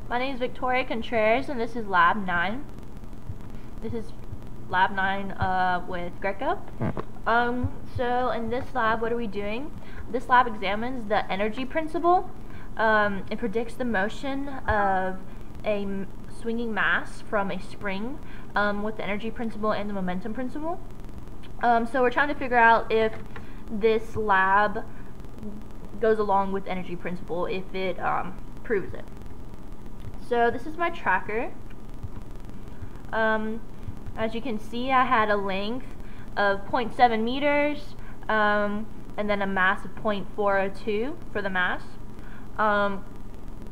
My name is Victoria Contreras, and this is Lab 9. This is Lab 9 with Greco. So in this lab, what are we doing? This lab examines the energy principle. It predicts the motion of a swinging mass from a spring with the energy principle and the momentum principle. So we're trying to figure out if this lab goes along with the energy principle, if it proves it. So this is my tracker. As you can see, I had a length of 0.7 meters and then a mass of 0.402 for the mass. And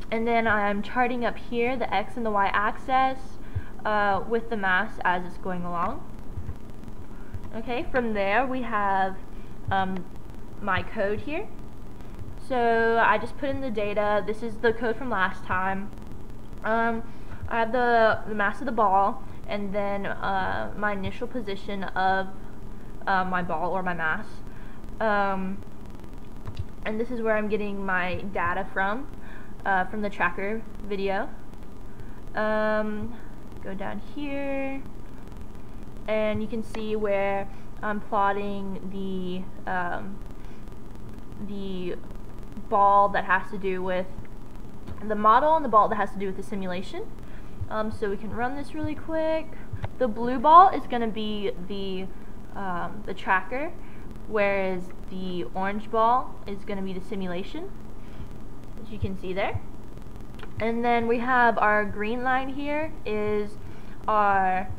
then I'm charting up here the x and the y axis with the mass as it's going along. Okay, from there we have my code here. So I just put in the data. This is the code from last time. I have the mass of the ball, and then my initial position of my ball or my mass. And this is where I'm getting my data from the tracker video. Go down here, and you can see where I'm plotting the ball that has to do with the model and the ball that has to do with the simulation. So we can run this really quick. The blue ball is going to be the tracker, whereas the orange ball is going to be the simulation, as you can see there. And then we have our green line here is our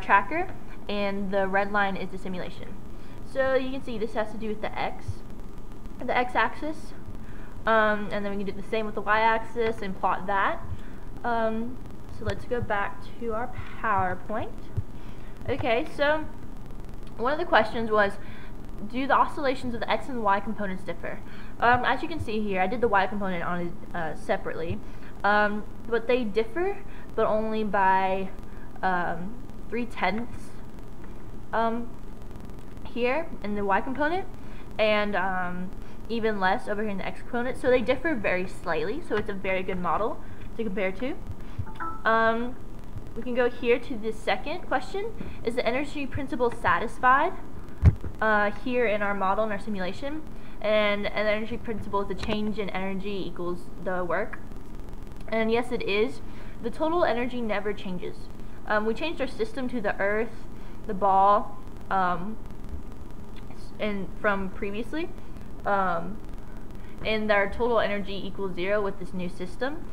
tracker, and the red line is the simulation. So you can see this has to do with the x-axis. And then we can do the same with the y-axis and plot that. So let's go back to our PowerPoint. Okay, so one of the questions was, do the oscillations of the x and y components differ? As you can see here, I did the y component on it separately, but they differ, but only by 3/10 here in the y component, and even less over here in the x component. So they differ very slightly, so it's a very good model to compare to. We can go here to the second question. Is the energy principle satisfied here in our model, in our simulation? And the energy principle is the change in energy equals the work. And yes, it is. The total energy never changes. We changed our system to the earth, the ball, and from previously. And our total energy equals 0 with this new system,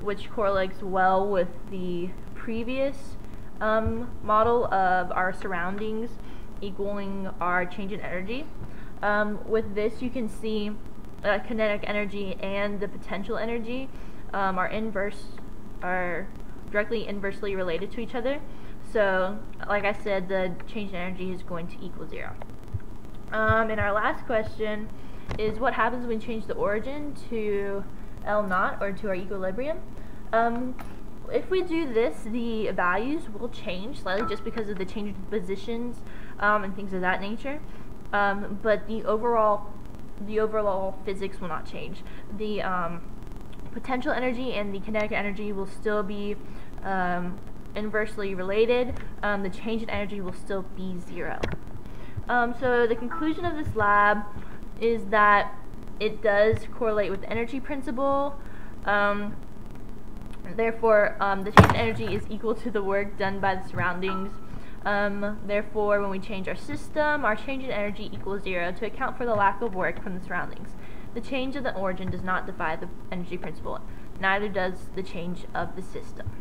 which correlates well with the previous model of our surroundings equaling our change in energy. With this, you can see kinetic energy and the potential energy are directly inversely related to each other. So, like I said, the change in energy is going to equal 0. And our last question is, what happens when we change the origin to L0 or to our equilibrium? If we do this, the values will change slightly just because of the change in positions and things of that nature. But the overall physics will not change. The potential energy and the kinetic energy will still be inversely related. The change in energy will still be 0. So the conclusion of this lab is that it does correlate with the energy principle. Therefore, the change in energy is equal to the work done by the surroundings. Therefore, when we change our system, our change in energy equals 0 to account for the lack of work from the surroundings. The change of the origin does not defy the energy principle. Neither does the change of the system.